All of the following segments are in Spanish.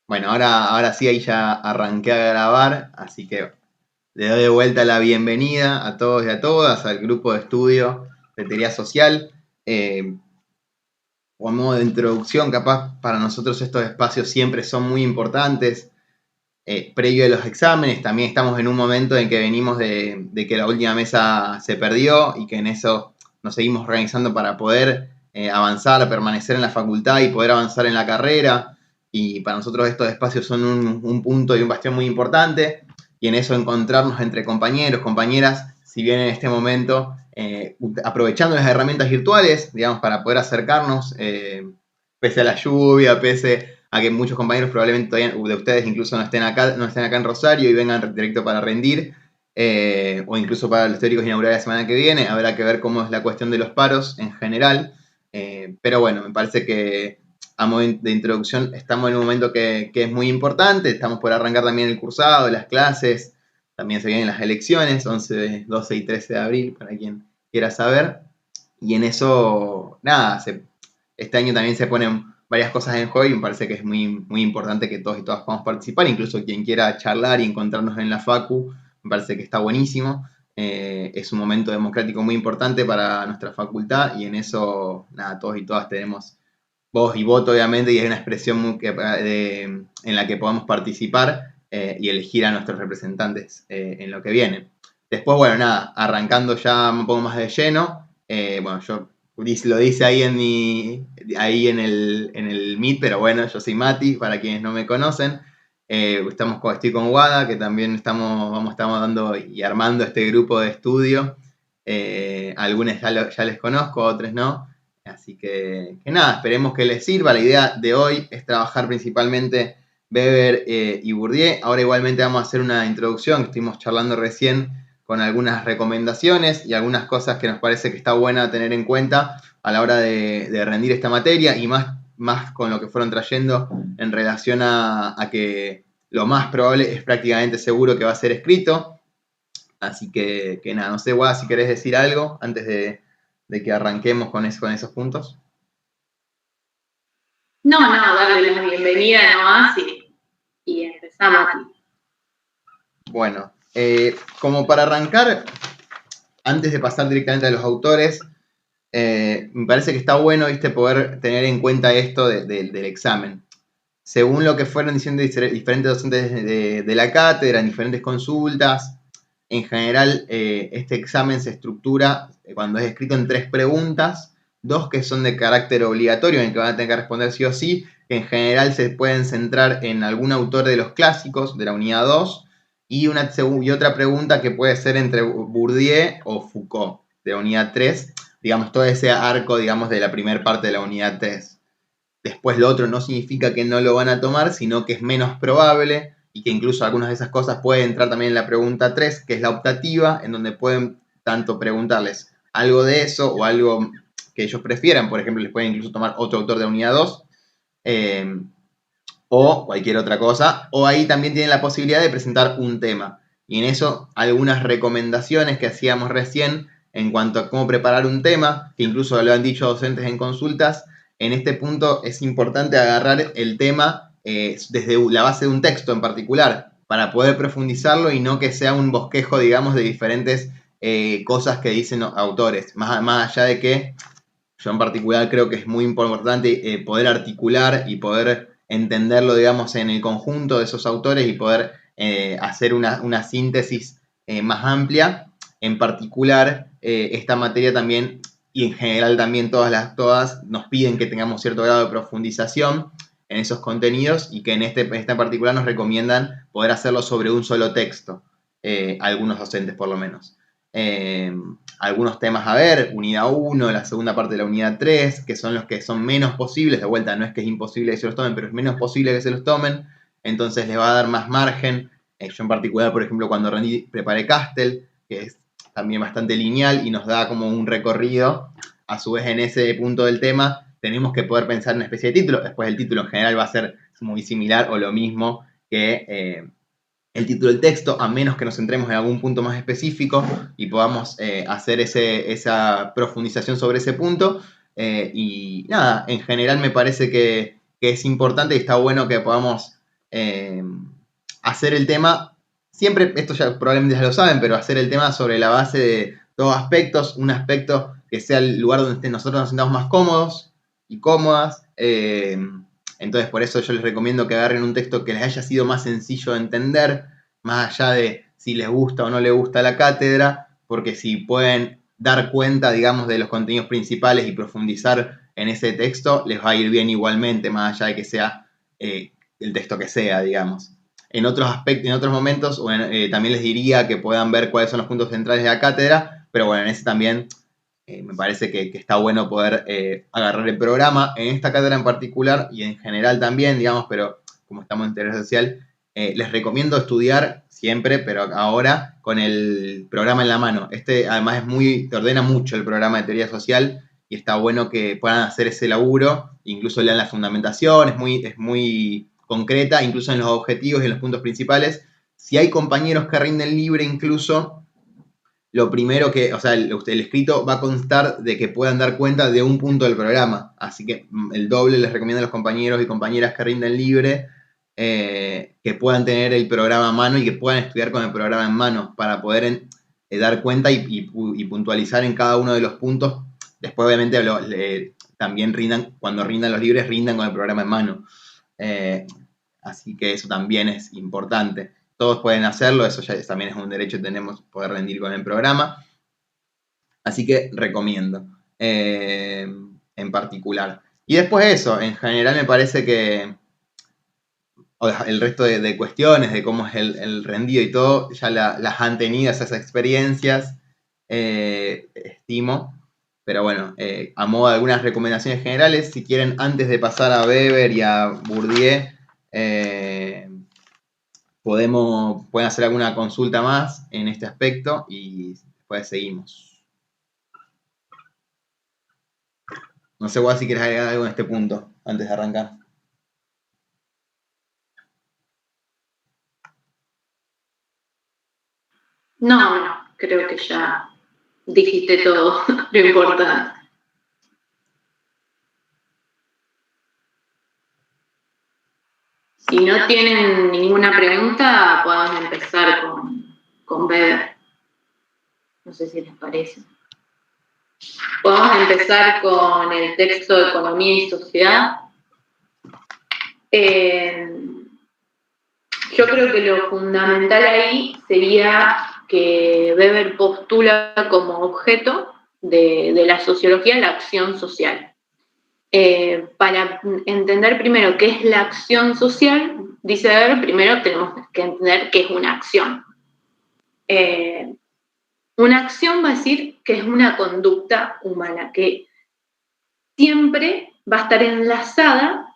Bueno, ahora sí, ahí ya arranqué a grabar, así que le doy de vuelta la bienvenida a todos y a todas al grupo de estudio de teoría social. Eh, o a modo de introducción, capaz para nosotros estos espacios siempre son muy importantes. Previo a los exámenes, también estamos en un momento en que venimos de que la última mesa se perdió y que en eso nos seguimos organizando para poder avanzar, permanecer en la facultad y poder avanzar en la carrera. Y para nosotros estos espacios son un punto y un bastión muy importante. Y en eso encontrarnos entre compañeros, compañeras, si bien en este momento aprovechando las herramientas virtuales, digamos, para poder acercarnos, pese a la lluvia, pese a que muchos compañeros probablemente todavía de ustedes incluso no estén acá en Rosario y vengan directo para rendir, o incluso para los teóricos inaugurales la semana que viene. Habrá que ver cómo es la cuestión de los paros en general. Pero bueno, me parece que a modo de introducción estamos en un momento que es muy importante. Estamos por arrancar también el cursado, las clases. También se vienen las elecciones, 11, 12 y 13 de abril, para quien quiera saber. Y en eso, nada, este año también se ponen varias cosas en juego y me parece que es muy importante que todos y todas podamos participar, incluso quien quiera charlar y encontrarnos en la Facu, me parece que está buenísimo. Es un momento democrático muy importante para nuestra facultad y en eso, nada, todos y todas tenemos voz y voto, obviamente, y es una expresión en la que podamos participar y elegir a nuestros representantes en lo que viene. Después, bueno, nada, arrancando ya un poco más de lleno, bueno, yo lo dice ahí en el Meet, pero bueno, yo soy Mati, para quienes no me conocen. Estoy con Wada, que también estamos dando y armando este grupo de estudio. Algunos ya les conozco, otros no. Así que nada, esperemos que les sirva. La idea de hoy es trabajar principalmente Weber y Bourdieu. Ahora igualmente vamos a hacer una introducción, que estuvimos charlando recién con algunas recomendaciones y algunas cosas que nos parece que está buena tener en cuenta a la hora de rendir esta materia y más con lo que fueron trayendo en relación a que lo más probable es prácticamente seguro que va a ser escrito. Así que nada, no sé, Guada, si querés decir algo antes de que arranquemos con esos puntos. No, no, darle la bienvenida nomás y empezamos. Bueno, como para arrancar, antes de pasar directamente a los autores, me parece que está bueno, viste, poder tener en cuenta esto del examen. Según lo que fueron diciendo diferentes docentes de la cátedra, en diferentes consultas, en general este examen se estructura cuando es escrito en 3 preguntas, 2 que son de carácter obligatorio, en que van a tener que responder sí o sí, que en general se pueden centrar en algún autor de los clásicos de la unidad 2, y otra pregunta que puede ser entre Bourdieu o Foucault, de la unidad 3, digamos, todo ese arco, digamos, de la primera parte de la unidad 3. Después lo otro no significa que no lo van a tomar, sino que es menos probable y que incluso algunas de esas cosas pueden entrar también en la pregunta 3, que es la optativa, en donde pueden tanto preguntarles algo de eso o algo que ellos prefieran. Por ejemplo, les pueden incluso tomar otro autor de unidad 2, eh, o cualquier otra cosa. O ahí también tienen la posibilidad de presentar un tema. Y en eso algunas recomendaciones que hacíamos recién en cuanto a cómo preparar un tema, que incluso lo han dicho docentes en consultas. En este punto es importante agarrar el tema desde la base de un texto en particular, para poder profundizarlo y no que sea un bosquejo, digamos, de diferentes cosas que dicen autores. Más allá de que yo en particular creo que es muy importante poder articular y poder entenderlo, digamos, en el conjunto de esos autores y poder hacer una síntesis más amplia. En particular, esta materia también, y en general también todas nos piden que tengamos cierto grado de profundización en esos contenidos y que en esta en particular nos recomiendan poder hacerlo sobre un solo texto, algunos docentes por lo menos. Algunos temas a ver, unidad 1, la segunda parte de la unidad 3, que son los que son menos posibles, de vuelta no es que es imposible que se los tomen, pero es menos posible que se los tomen, entonces les va a dar más margen. Yo en particular, por ejemplo, cuando preparé Castel, que es también bastante lineal y nos da como un recorrido, a su vez en ese punto del tema tenemos que poder pensar en una especie de título, después el título en general va a ser muy similar o lo mismo que el título del texto, a menos que nos centremos en algún punto más específico y podamos hacer esa profundización sobre ese punto. Y nada, en general me parece que es importante y está bueno que podamos hacer el tema, siempre, esto ya probablemente ya lo saben, pero hacer el tema sobre la base de dos aspectos, un aspecto que sea el lugar donde nosotros nos sintamos más cómodos y cómodas. Entonces, por eso yo les recomiendo que agarren un texto que les haya sido más sencillo de entender, más allá de si les gusta o no les gusta la cátedra, porque si pueden dar cuenta, digamos, de los contenidos principales y profundizar en ese texto, les va a ir bien igualmente, más allá de que sea el texto que sea, digamos. En otros aspectos, en otros momentos, también les diría que puedan ver cuáles son los puntos centrales de la cátedra, pero bueno, en ese también me parece que está bueno poder agarrar el programa. En esta cátedra en particular, y en general también, digamos, pero como estamos en teoría social, les recomiendo estudiar siempre, pero ahora con el programa en la mano. Además te ordena mucho el programa de teoría social y está bueno que puedan hacer ese laburo, incluso lean la fundamentación, es muy concreta, incluso en los objetivos y en los puntos principales. Si hay compañeros que rinden libre incluso, lo primero que, o sea, el escrito va a constar de que puedan dar cuenta de un punto del programa. Así que el doble les recomiendo a los compañeros y compañeras que rinden libre que puedan tener el programa a mano y que puedan estudiar con el programa en mano para poder dar cuenta y puntualizar en cada uno de los puntos. Después, obviamente, también cuando rindan los libres, rindan con el programa en mano. Así que eso también es importante. Todos pueden hacerlo, eso ya también es un derecho que tenemos, poder rendir con el programa. Así que recomiendo, en particular. Y después eso, en general me parece que el resto de cuestiones, de cómo es el rendido y todo, ya las han tenido esas experiencias, estimo. Pero bueno, a modo de algunas recomendaciones generales, si quieren, antes de pasar a Weber y a Bourdieu, pueden hacer alguna consulta más en este aspecto y después seguimos. No sé, Guas, si quieres agregar algo en este punto antes de arrancar. No, creo que ya dijiste todo lo importante. Si no tienen ninguna pregunta, podemos empezar con Weber. No sé si les parece. Podemos empezar con el texto de Economía y Sociedad. Yo creo que lo fundamental ahí sería que Weber postula como objeto de la sociología la acción social. Para entender primero qué es la acción social, dice Weber, primero tenemos que entender qué es una acción. Una acción va a decir que es una conducta humana, que siempre va a estar enlazada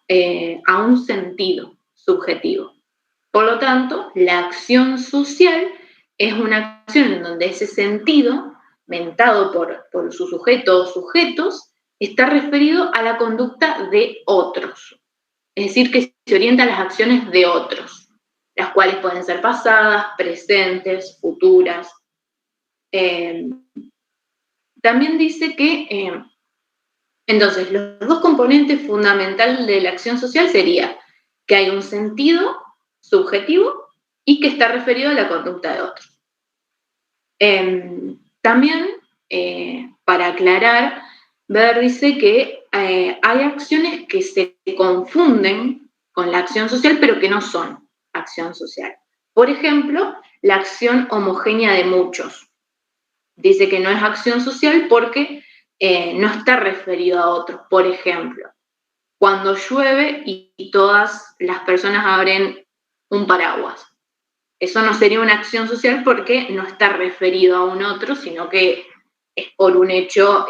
a un sentido subjetivo. Por lo tanto, la acción social es una acción en donde ese sentido, mentado por su sujeto o sujetos, está referido a la conducta de otros. Es decir, que se orienta a las acciones de otros, las cuales pueden ser pasadas, presentes, futuras. También dice que, entonces, los dos componentes fundamentales de la acción social sería que hay un sentido subjetivo y que está referido a la conducta de otros. También, para aclarar, Weber dice que hay acciones que se confunden con la acción social, pero que no son acción social. Por ejemplo, la acción homogénea de muchos. Dice que no es acción social porque no está referido a otros. Por ejemplo, cuando llueve y todas las personas abren un paraguas. Eso no sería una acción social porque no está referido a un otro, sino que es por un hecho,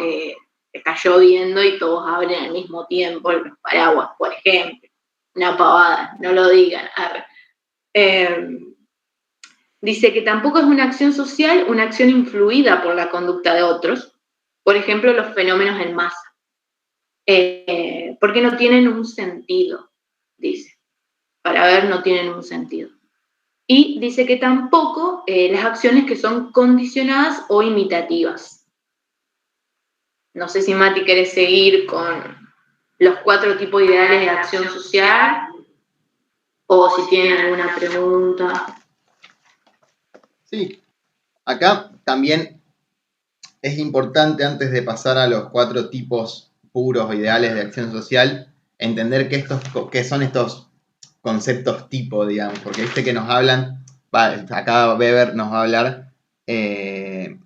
está lloviendo y todos abren al mismo tiempo los paraguas, por ejemplo. Una pavada, no lo digan. Dice que tampoco es una acción social, una acción influida por la conducta de otros, por ejemplo, los fenómenos en masa, porque no tienen un sentido, dice. Para ver, no tienen un sentido. Y dice que tampoco las acciones que son condicionadas o imitativas. No sé si Mati querés seguir con los 4 tipos ideales de acción social o o si tienen alguna pregunta. Sí, acá también es importante, antes de pasar a los 4 tipos puros o ideales de acción social, entender qué son estos conceptos tipo, digamos, porque viste que nos hablan, acá Weber nos va a hablar de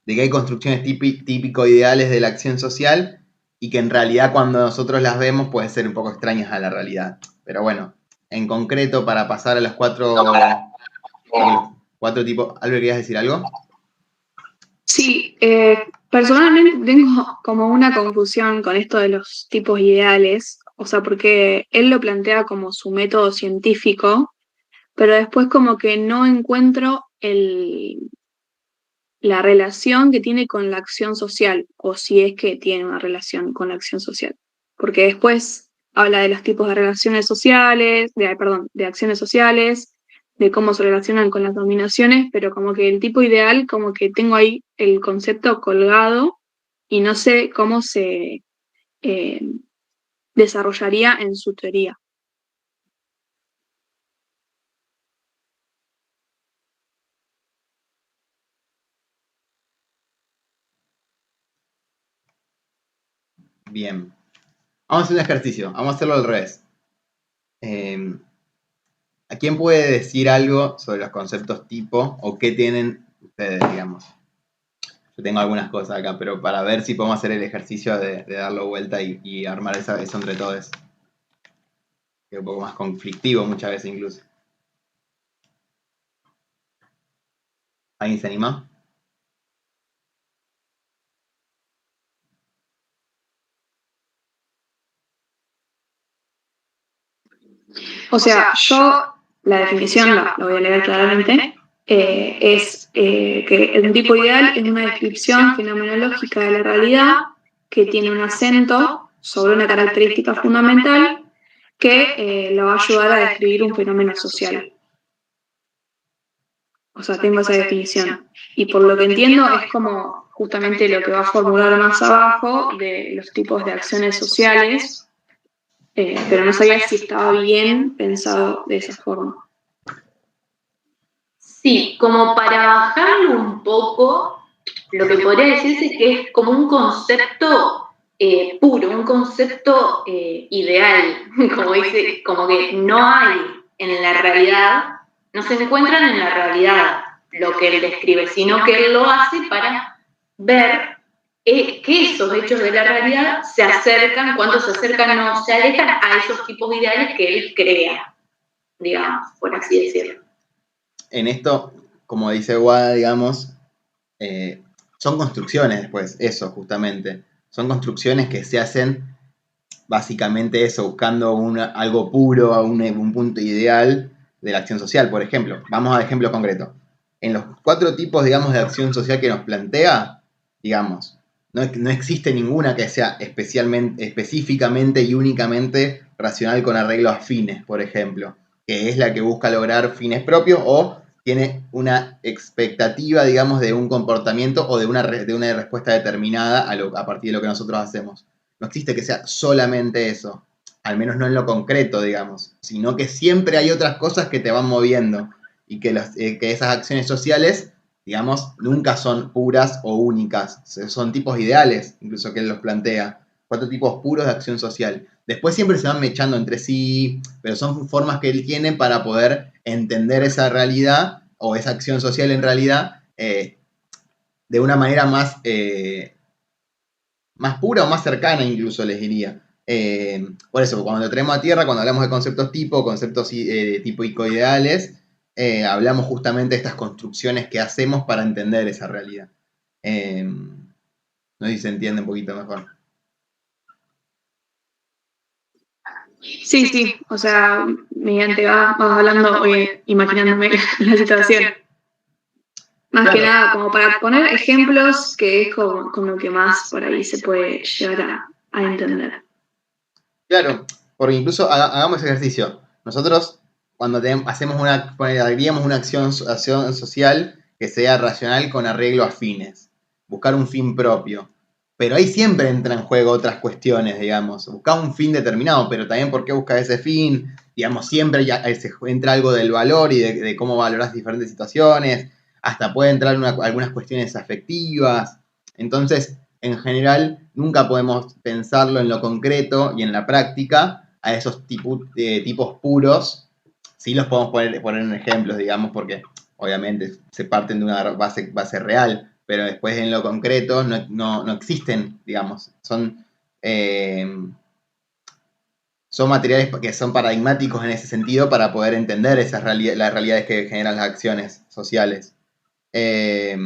que hay construcciones típico ideales de la acción social y que en realidad cuando nosotros las vemos pueden ser un poco extrañas a la realidad. Pero bueno, en concreto, para pasar a los 4 tipos, ¿Albert, querías decir algo? Sí, personalmente tengo como una confusión con esto de los tipos ideales, o sea, porque él lo plantea como su método científico, pero después como que no encuentro la relación que tiene con la acción social, o si es que tiene una relación con la acción social, porque después habla de los tipos de relaciones sociales, de acciones sociales, de cómo se relacionan con las dominaciones, pero como que el tipo ideal, como que tengo ahí el concepto colgado y no sé cómo se eh, desarrollaría en su teoría. Bien. Vamos a hacer un ejercicio, vamos a hacerlo al revés. ¿A quién puede decir algo sobre los conceptos tipo o qué tienen ustedes, digamos? Yo tengo algunas cosas acá, pero para ver si podemos hacer el ejercicio de darlo vuelta y armar eso entre todos. Que es un poco más conflictivo muchas veces incluso. ¿Alguien se anima? O sea, yo la definición la voy a leer claramente. Es que un tipo ideal es una descripción fenomenológica de la realidad que tiene un acento sobre una característica fundamental que lo va a ayudar a describir un fenómeno social. O sea, tengo esa definición. Y por lo que entiendo es como justamente lo que va a formular más abajo de los tipos de acciones sociales, pero no sabía si estaba bien pensado de esa forma. Sí, como para bajarlo un poco, lo que podría decirse es que es como un concepto puro, un concepto ideal, como dice, como que no hay en la realidad, no se encuentran en la realidad lo que él describe, sino que él lo hace para ver que esos hechos de la realidad se acercan, cuando se acercan no se alejan a esos tipos ideales que él crea, digamos, por así decirlo. En esto, como dice Guada, digamos, son construcciones después, eso justamente. Son construcciones que se hacen básicamente eso, buscando algo puro, un punto ideal de la acción social. Por ejemplo, vamos a ejemplo concreto. En los 4 tipos, digamos, de acción social que nos plantea, digamos, no existe ninguna que sea específicamente y únicamente racional con arreglo a fines, por ejemplo, que es la que busca lograr fines propios o tiene una expectativa, digamos, de un comportamiento o de una respuesta determinada a partir de lo que nosotros hacemos. No existe que sea solamente eso, al menos no en lo concreto, digamos, sino que siempre hay otras cosas que te van moviendo y que esas acciones sociales, digamos, nunca son puras o únicas, son tipos ideales, incluso que él los plantea, 4 tipos puros de acción social. Después siempre se van mechando entre sí, pero son formas que él tiene para poder entender esa realidad o esa acción social en realidad de una manera más pura o más cercana incluso, les diría. Por eso, cuando lo traemos a tierra, cuando hablamos de conceptos típico-ideales, hablamos justamente de estas construcciones que hacemos para entender esa realidad. No sé si se entiende un poquito mejor. Sí, o sea, mediante vas hablando, imaginándome la situación. Más que nada, como para poner ejemplos, que es con lo que más por ahí se puede llegar a entender. Claro, porque incluso hagamos ese ejercicio. Nosotros, cuando haríamos una acción social que sea racional con arreglo a fines, buscar un fin propio. Pero ahí siempre entra en juego otras cuestiones, digamos. Buscar un fin determinado, pero también por qué buscas ese fin, digamos, siempre se entra algo del valor y de cómo valoras diferentes situaciones, hasta puede entrar algunas cuestiones afectivas. Entonces, en general, nunca podemos pensarlo en lo concreto y en la práctica a esos tipos puros. Sí los podemos poner en ejemplos, digamos, porque obviamente se parten de una base real, pero después en lo concreto no existen, digamos. Son materiales que son paradigmáticos en ese sentido para poder entender las realidades que generan las acciones sociales. Que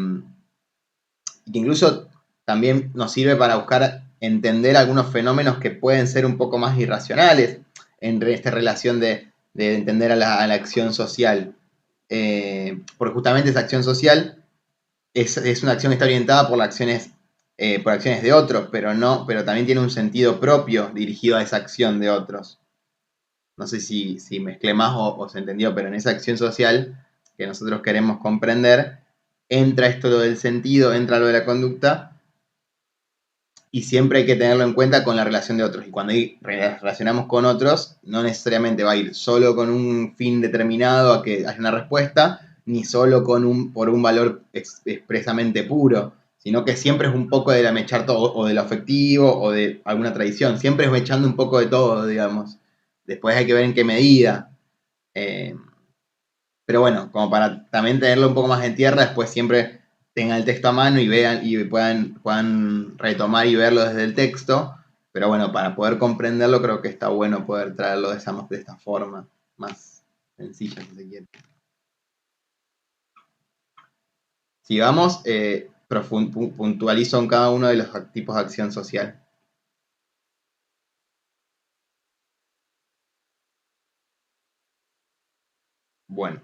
incluso también nos sirve para buscar entender algunos fenómenos que pueden ser un poco más irracionales en esta relación de entender a la acción social. Porque justamente esa acción social es una acción que está orientada por acciones de otros, pero también tiene un sentido propio dirigido a esa acción de otros. No sé si mezclé más o se entendió, pero en esa acción social que nosotros queremos comprender, entra esto lo del sentido, entra lo de la conducta, y siempre hay que tenerlo en cuenta con la relación de otros. Y cuando relacionamos con otros, no necesariamente va a ir solo con un fin determinado a que haya una respuesta, ni solo por un valor expresamente puro, sino que siempre es un poco de la mechar todo, o de lo afectivo, o de alguna tradición. Siempre es mechando un poco de todo, digamos. Después hay que ver en qué medida. Pero bueno, como para también tenerlo un poco más en tierra, después siempre tengan el texto a mano y vean y puedan retomar y verlo desde el texto. Pero bueno, para poder comprenderlo creo que está bueno poder traerlo de esta forma, más sencilla si se quiere. Sigamos, puntualizo en cada uno de los tipos de acción social. Bueno.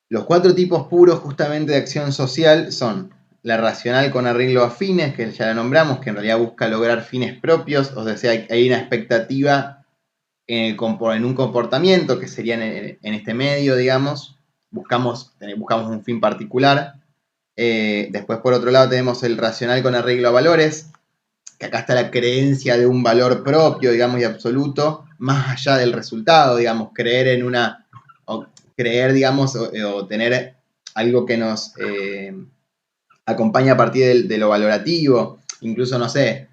Los 4 tipos puros justamente de acción social son la racional con arreglo a fines, que ya la nombramos, que en realidad busca lograr fines propios, o sea, hay una expectativa en un comportamiento que sería en este medio, digamos, buscamos un fin particular. Después, por otro lado, tenemos el racional con arreglo a valores, que acá está la creencia de un valor propio, digamos, y absoluto, más allá del resultado, digamos, creer, digamos, o tener algo que nos acompaña a partir de lo valorativo. Incluso, no sé,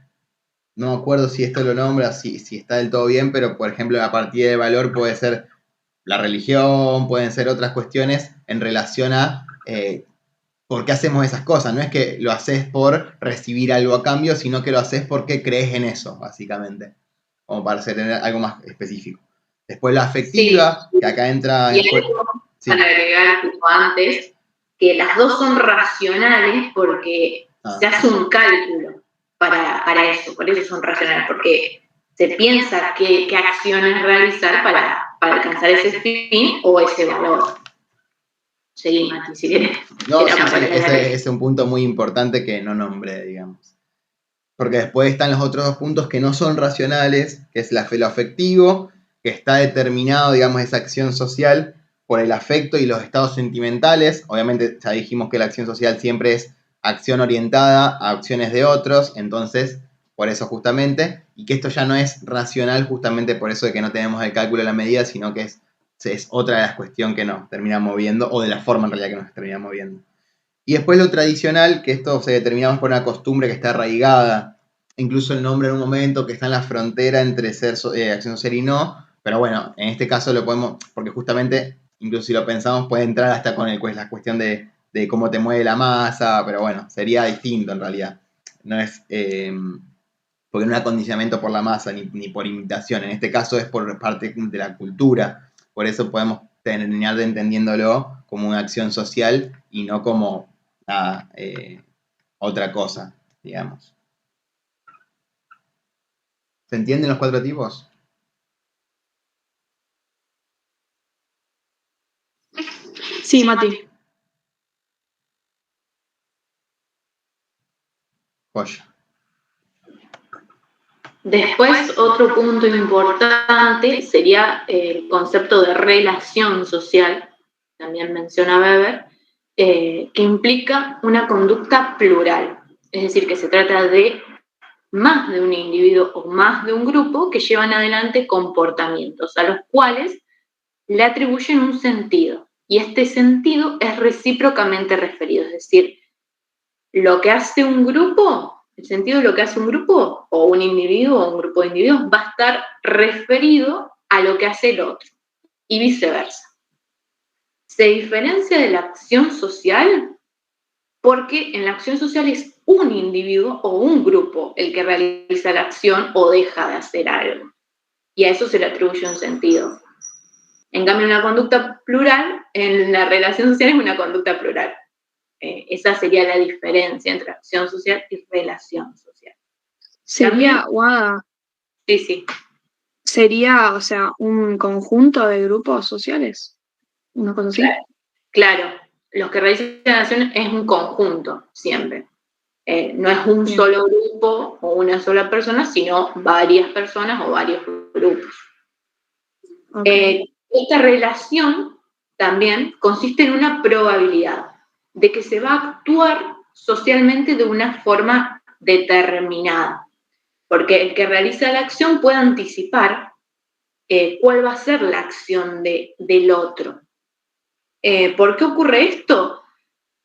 no me acuerdo si esto lo nombra, si está del todo bien, pero por ejemplo, a partir del valor puede ser la religión, pueden ser otras cuestiones en relación a por qué hacemos esas cosas. No es que lo haces por recibir algo a cambio, sino que lo haces porque crees en eso, básicamente, como para tener algo más específico. Después la afectiva, sí, que acá entra... Y algo para agregar justo antes, que las dos son racionales porque se hace un cálculo para eso, por eso son racionales, porque se piensa qué acciones realizar para alcanzar ese fin o ese valor. Seguí, Mati, si quieres. No, ese es un punto muy importante que no nombré, digamos. Porque después están los otros 2 puntos que no son racionales, que es lo afectivo, que está determinado, digamos, esa acción social por el afecto y los estados sentimentales. Obviamente ya dijimos que la acción social siempre es acción orientada a acciones de otros, entonces, por eso justamente, y que esto ya no es racional justamente por eso de que no tenemos el cálculo de la medida, sino que es otra de las cuestiones que nos termina moviendo, o de la forma en realidad que nos termina moviendo. Y después lo tradicional, que esto se determinamos por una costumbre que está arraigada, incluso el nombre en un momento que está en la frontera entre ser acción social y no, pero bueno, en este caso lo podemos, porque justamente, incluso si lo pensamos, puede entrar hasta con la cuestión de cómo te mueve la masa, pero bueno, sería distinto en realidad. No es, porque no es acondicionamiento por la masa ni por imitación, en este caso es por parte de la cultura, por eso podemos terminar entendiéndolo como una acción social y no como otra cosa, digamos. ¿Se entienden los 4 tipos? Sí, Mati. Joya. Después, otro punto importante sería el concepto de relación social, también menciona Weber, que implica una conducta plural, es decir, que se trata de más de un individuo o más de un grupo que llevan adelante comportamientos a los cuales le atribuyen un sentido. Y este sentido es recíprocamente referido, es decir, lo que hace un grupo, el sentido de lo que hace un grupo o un individuo o un grupo de individuos va a estar referido a lo que hace el otro y viceversa. Se diferencia de la acción social porque en la acción social es un individuo o un grupo el que realiza la acción o deja de hacer algo. Y a eso se le atribuye un sentido. En cambio, una conducta plural, en la relación social es una conducta plural. Esa sería la diferencia entre acción social y relación social. Sería, Wada, Sí. sería, o sea, un conjunto de grupos sociales, una cosa así. Claro, los que realizan la acción es un conjunto, siempre. No es un Bien. solo grupo o una sola persona, sino varias personas o varios grupos. Okay. Esta relación también consiste en una probabilidad de que se va a actuar socialmente de una forma determinada, porque el que realiza la acción puede anticipar cuál va a ser la acción del otro. ¿Por qué ocurre esto?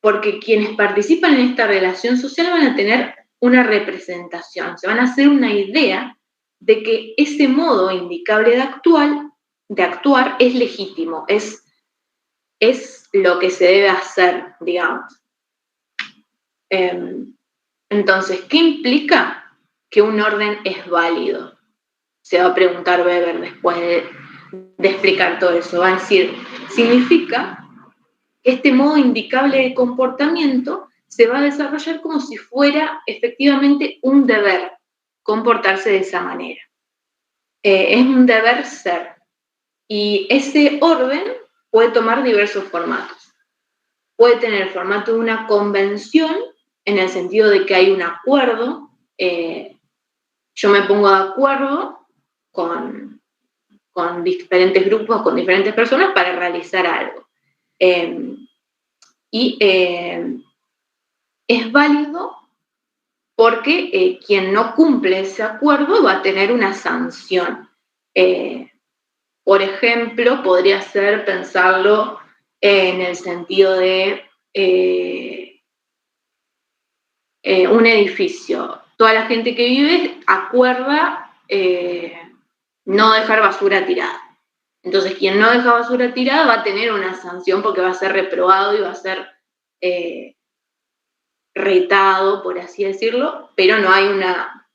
Porque quienes participan en esta relación social van a tener una representación, se van a hacer una idea de que ese modo indicable de actuar es legítimo, es lo que se debe hacer, digamos. Entonces, ¿qué implica que un orden es válido? Se va a preguntar Weber después de explicar todo eso. Va a decir, significa que este modo indicable de comportamiento se va a desarrollar como si fuera efectivamente un deber comportarse de esa manera. Es un deber ser. Y ese orden puede tomar diversos formatos. Puede tener el formato de una convención, en el sentido de que hay un acuerdo. Yo me pongo de acuerdo con diferentes grupos, con diferentes personas para realizar algo. Es válido porque quien no cumple ese acuerdo va a tener una sanción. Por ejemplo, podría ser pensarlo en el sentido de un edificio. Toda la gente que vive acuerda no dejar basura tirada. Entonces, quien no deja basura tirada va a tener una sanción porque va a ser reprobado y va a ser retado, por así decirlo, pero no hay una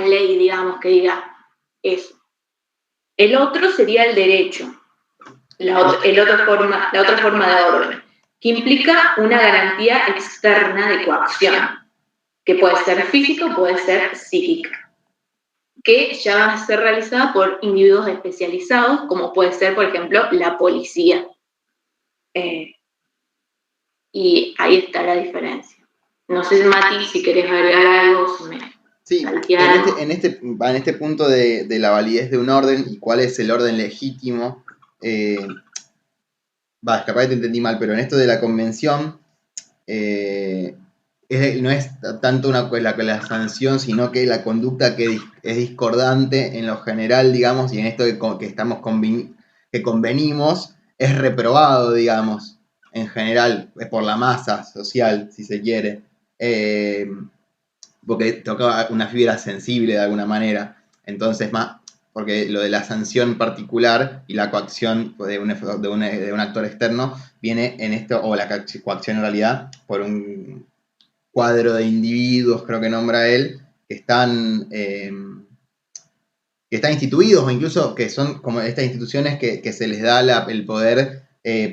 ley, digamos, que diga eso. El otro sería el derecho, la otra forma de orden, que implica una garantía externa de coacción, que puede ser física o puede ser psíquica, que ya va a ser realizada por individuos especializados, como puede ser, por ejemplo, la policía. Y ahí está la diferencia. No sé, Mati, si querés agregar algo, si me Sí, en este punto de la validez de un orden y cuál es el orden legítimo, capaz que te entendí mal, pero en esto de la convención, no es tanto la sanción, sino que la conducta que es discordante en lo general, digamos, y en esto que convenimos, es reprobado, digamos, en general, por la masa social, si se quiere. Porque toca una fibra sensible de alguna manera. Entonces, porque lo de la sanción particular y la coacción de un actor externo viene en esto, o la coacción en realidad, por un cuadro de individuos, creo que nombra él, que están instituidos, o incluso que son como estas instituciones que se les da el poder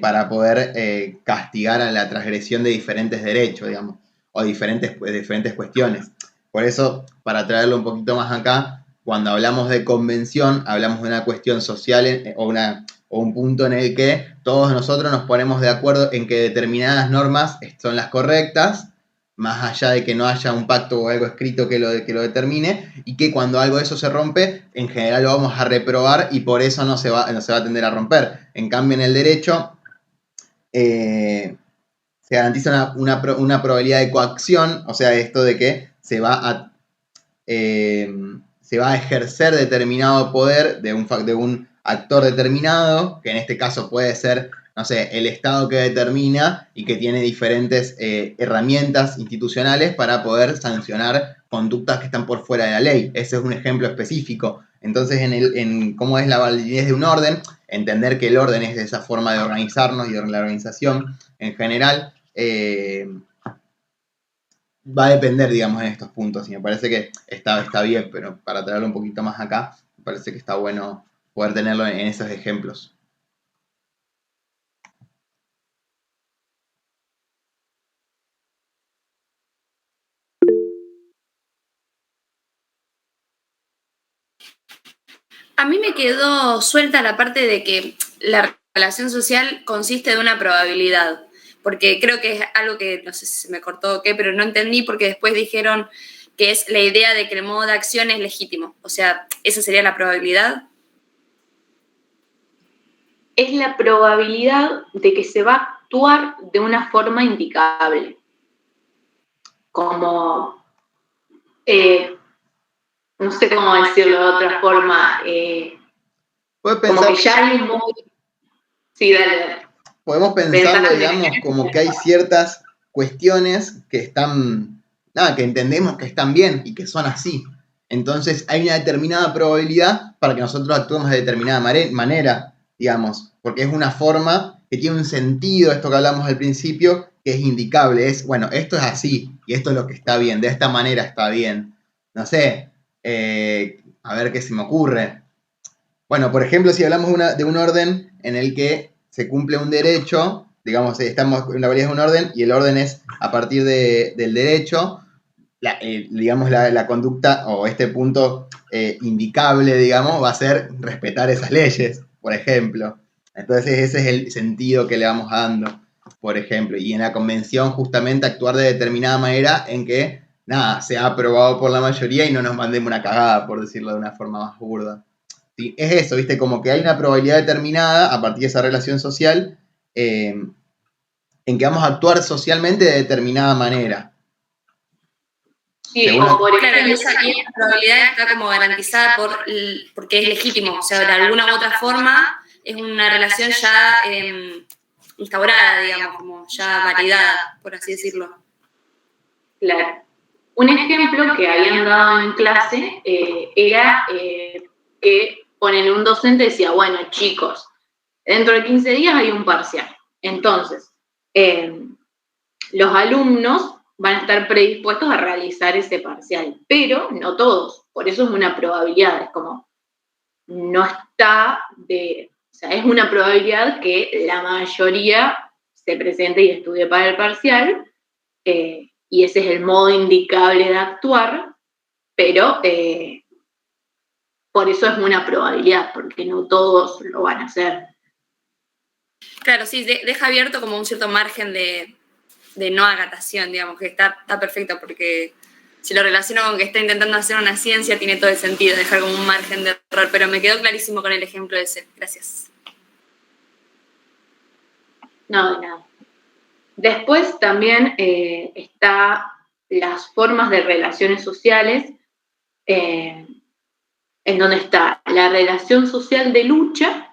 para poder castigar a la transgresión de diferentes derechos, digamos, o diferentes cuestiones. Por eso, para traerlo un poquito más acá, cuando hablamos de convención, hablamos de una cuestión social o un punto en el que todos nosotros nos ponemos de acuerdo en que determinadas normas son las correctas, más allá de que no haya un pacto o algo escrito que lo determine, y que cuando algo de eso se rompe, en general lo vamos a reprobar y por eso no se va a tender a romper. En cambio, en el derecho se garantiza una probabilidad de coacción, o sea, esto de que se va se va a ejercer determinado poder de un actor determinado, que en este caso puede ser, no sé, el Estado que determina y que tiene diferentes herramientas institucionales para poder sancionar conductas que están por fuera de la ley. Ese es un ejemplo específico. Entonces, en cómo es la validez de un orden, entender que el orden es esa forma de organizarnos y de la organización en general, va a depender, digamos, en estos puntos. Y me parece que está bien, pero para traerlo un poquito más acá, me parece que está bueno poder tenerlo en esos ejemplos. A mí me quedó suelta la parte de que la relación social consiste de una probabilidad, porque creo que es algo que, no sé si se me cortó o qué, pero no entendí porque después dijeron que es la idea de que el modo de acción es legítimo. O sea, ¿esa sería la probabilidad? Es la probabilidad de que se va a actuar de una forma indicable. Como, no sé cómo decirlo de otra forma, como que ya hay un modo. Sí, dale. Podemos pensarlo, digamos, como que hay ciertas cuestiones que están, que entendemos que están bien y que son así. Entonces hay una determinada probabilidad para que nosotros actuemos de determinada manera, digamos, porque es una forma que tiene un sentido, esto que hablamos al principio, que es indicable, es, bueno, esto es así y esto es lo que está bien, de esta manera está bien. No sé, a ver qué se me ocurre. Bueno, por ejemplo, si hablamos de un orden en el que se cumple un derecho, digamos, estamos en la validez de un orden y el orden es a partir del derecho, digamos, la conducta o este punto indicable, digamos, va a ser respetar esas leyes, por ejemplo. Entonces ese es el sentido que le vamos dando, por ejemplo. Y en la convención justamente actuar de determinada manera en que, nada, sea aprobado por la mayoría y no nos mandemos una cagada, por decirlo de una forma más burda. Sí, es eso, ¿viste? Como que hay una probabilidad determinada a partir de esa relación social en que vamos a actuar socialmente de determinada manera. Sí, claro, y esa probabilidad está como garantizada porque es legítimo, o sea, de alguna u otra forma es una relación ya instaurada, digamos, como ya validada, por así decirlo. Claro. Un ejemplo que habían dado en clase era que ponen un docente decía, bueno, chicos, dentro de 15 días hay un parcial. Entonces, los alumnos van a estar predispuestos a realizar ese parcial, pero no todos. Por eso es una probabilidad, es como, no está o sea, es una probabilidad que la mayoría se presente y estudie para el parcial, y ese es el modo indicable de actuar, pero por eso es una probabilidad, porque no todos lo van a hacer. Claro, sí, deja abierto como un cierto margen de no agatación, digamos, que está perfecto, porque si lo relaciono con que está intentando hacer una ciencia, tiene todo el sentido, dejar como un margen de error, pero me quedó clarísimo con el ejemplo ese. Gracias. No, de nada. Después también está las formas de relaciones sociales, en donde está la relación social de lucha,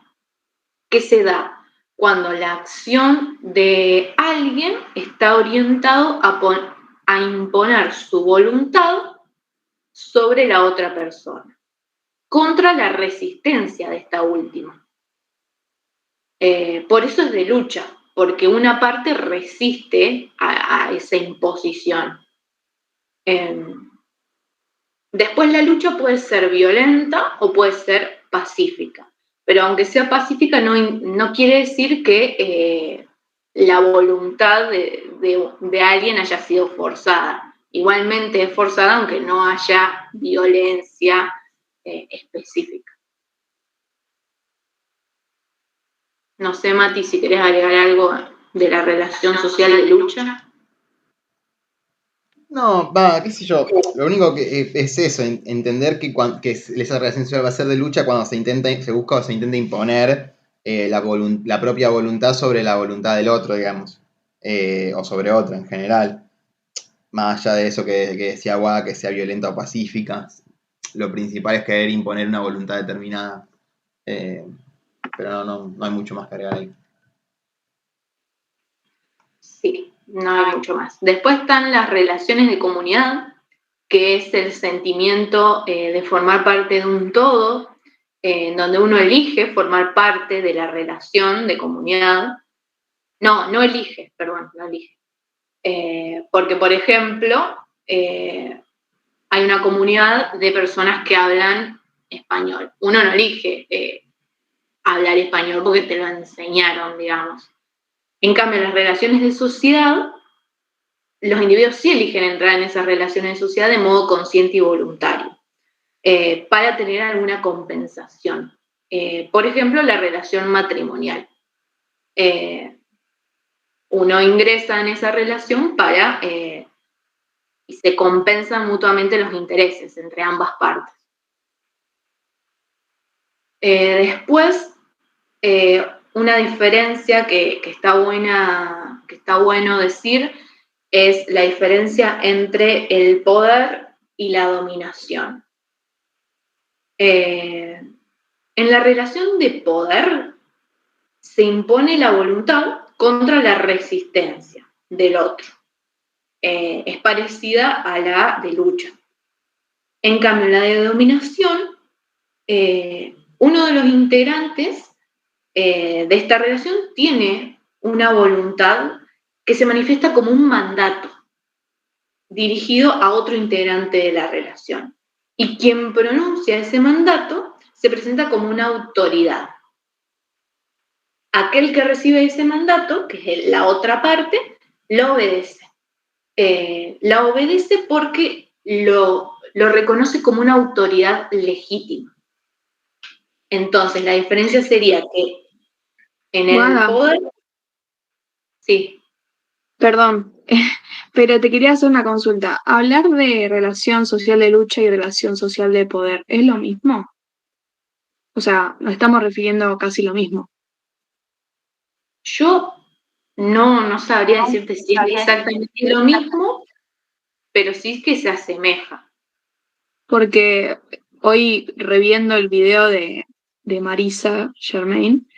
que se da cuando la acción de alguien está orientado a imponer su voluntad sobre la otra persona, contra la resistencia de esta última. Por eso es de lucha, porque una parte resiste a esa imposición. Después la lucha puede ser violenta o puede ser pacífica, pero aunque sea pacífica no quiere decir que la voluntad de alguien haya sido forzada. Igualmente es forzada aunque no haya violencia específica. No sé, Mati, si querés agregar algo de la relación social de lucha. No, qué sé yo. Lo único que es eso, entender que esa relación social va a ser de lucha cuando se busca o se intenta imponer la propia voluntad sobre la voluntad del otro, digamos, o sobre otra en general. más allá de eso que decía Guada, que sea violenta o pacífica, lo principal es querer imponer una voluntad determinada. Pero no hay mucho más que agregar ahí. Sí, no hay mucho más. Después están las relaciones de comunidad, que es el sentimiento de formar parte de un todo, en donde uno elige formar parte de la relación de comunidad. No elige. Porque, por ejemplo, hay una comunidad de personas que hablan español. Uno no elige hablar español porque te lo enseñaron, digamos. En cambio, en las relaciones de sociedad, los individuos sí eligen entrar en esas relaciones de sociedad de modo consciente y voluntario, para tener alguna compensación. Por ejemplo, la relación matrimonial. Uno ingresa en esa relación y se compensan mutuamente los intereses entre ambas partes. Después, una diferencia que está bueno decir es la diferencia entre el poder y la dominación. En la relación de poder se impone la voluntad contra la resistencia del otro. Es parecida a la de lucha. En cambio, la de dominación, uno de los integrantes de esta relación tiene una voluntad que se manifiesta como un mandato dirigido a otro integrante de la relación. Y quien pronuncia ese mandato se presenta como una autoridad. Aquel que recibe ese mandato, que es la otra parte, lo obedece. La obedece porque lo reconoce como una autoridad legítima. Entonces, la diferencia sería que en el poder... Sí. Perdón, pero te quería hacer una consulta. ¿Hablar de relación social de lucha y relación social de poder es lo mismo? O sea, nos estamos refiriendo casi lo mismo. Yo no sabría decirte si es exactamente lo mismo, pero sí es que se asemeja. Porque hoy, reviendo el video de Marisa Germain,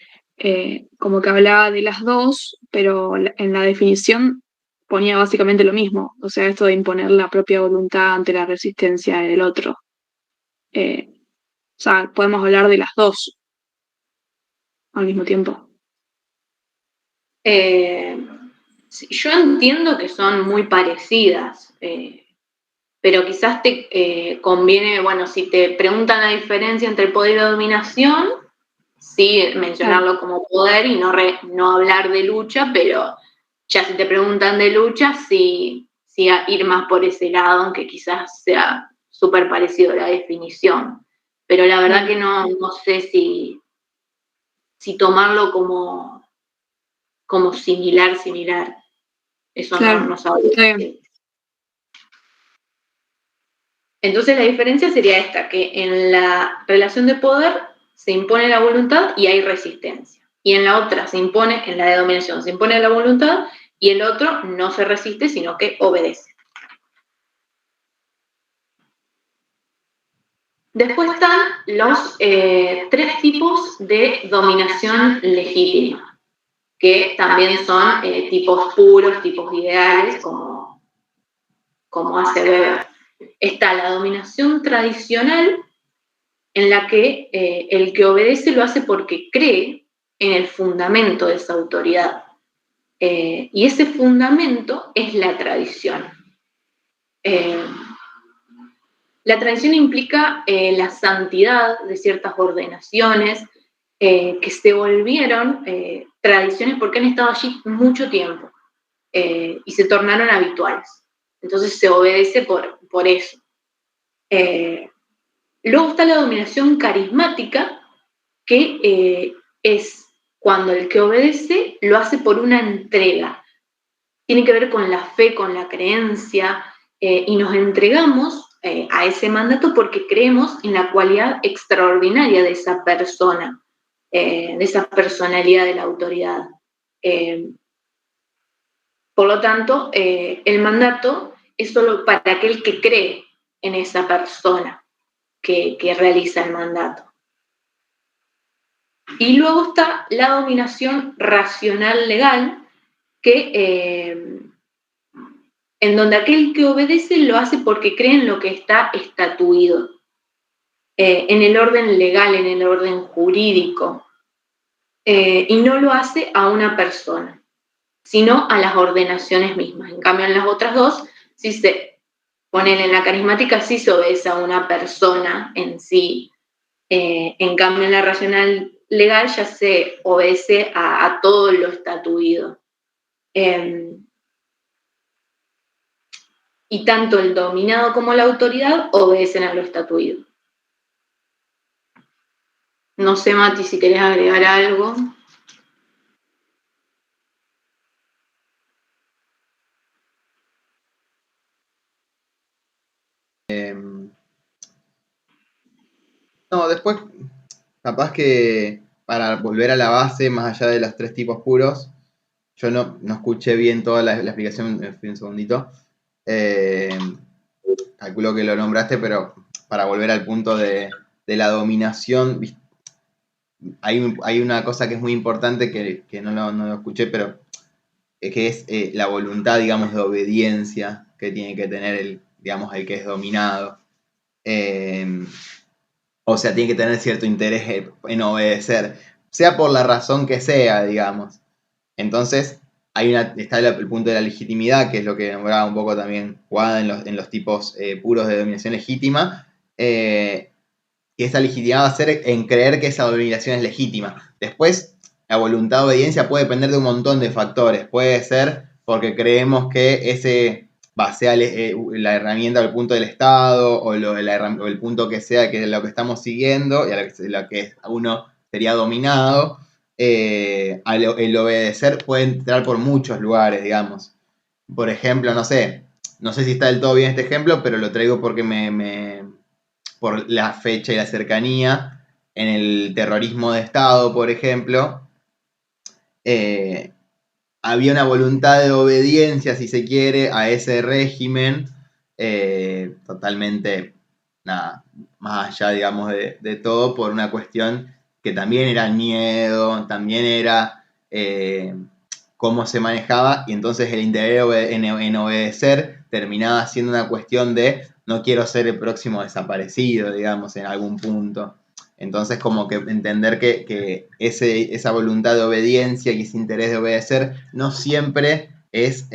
como que hablaba de las dos, pero en la definición ponía básicamente lo mismo. O sea, esto de imponer la propia voluntad ante la resistencia del otro. O sea, podemos hablar de las dos al mismo tiempo. Yo entiendo que son muy parecidas, pero quizás te conviene, bueno, si te preguntan la diferencia entre poder y dominación, sí mencionarlo como poder y no hablar de lucha, pero ya si te preguntan de lucha, sí ir más por ese lado, aunque quizás sea súper parecido a la definición. Pero la verdad que no sé si tomarlo como similar. Eso claro, no sabría. Entonces la diferencia sería esta, que en la relación de poder se impone la voluntad y hay resistencia. Y en la otra en la de dominación, se impone la voluntad y el otro no se resiste, sino que obedece. Después están los 3 tipos de dominación legítima, que también son tipos puros, tipos ideales, como hace Weber. Está la dominación tradicional, en la que el que obedece lo hace porque cree en el fundamento de esa autoridad. Y ese fundamento es la tradición. La tradición implica la santidad de ciertas ordenaciones que se volvieron tradiciones porque han estado allí mucho tiempo y se tornaron habituales. Entonces se obedece por eso. Luego está la dominación carismática, que es cuando el que obedece lo hace por una entrega. Tiene que ver con la fe, con la creencia, y nos entregamos a ese mandato porque creemos en la cualidad extraordinaria de esa persona, de esa personalidad de la autoridad. Por lo tanto, el mandato es solo para aquel que cree en esa persona que realiza el mandato. Y luego está la dominación racional legal, que en donde aquel que obedece lo hace porque cree en lo que está estatuido, en el orden legal, en el orden jurídico, y no lo hace a una persona, sino a las ordenaciones mismas. En cambio, en las otras dos, si se ponen en la carismática, sí se obedece a una persona en sí. En cambio, en la racional legal ya se obedece a todo lo estatuido. Y tanto el dominado como la autoridad obedecen a lo estatuido. No sé, Mati, si querés agregar algo. No, después, capaz que para volver a la base, más allá de los 3 tipos puros, yo no escuché bien toda la explicación, me fui un segundito. Calculo que lo nombraste, pero para volver al punto de la dominación, hay una cosa que es muy importante que no lo escuché, pero que es la voluntad, digamos, de obediencia que tiene que tener el que es dominado. O sea, tiene que tener cierto interés en obedecer, sea por la razón que sea, digamos. Entonces, está el punto de la legitimidad, que es lo que nombraba un poco también Wada en los tipos puros de dominación legítima. Y esa legitimidad va a ser en creer que esa dominación es legítima. Después, la voluntad de obediencia puede depender de un montón de factores. Puede ser porque creemos que ese sea la herramienta o el punto del Estado o el punto que sea que es lo que estamos siguiendo y a lo que uno sería dominado. El obedecer puede entrar por muchos lugares, digamos. Por ejemplo, no sé si está del todo bien este ejemplo, pero lo traigo porque por la fecha y la cercanía, en el terrorismo de Estado, por ejemplo, había una voluntad de obediencia, si se quiere, a ese régimen, totalmente, nada, más allá, digamos, de todo, por una cuestión que también era el miedo, también era cómo se manejaba, y entonces el interés en obedecer terminaba siendo una cuestión de no quiero ser el próximo desaparecido, digamos, en algún punto. Entonces, como que entender que esa voluntad de obediencia y ese interés de obedecer no siempre es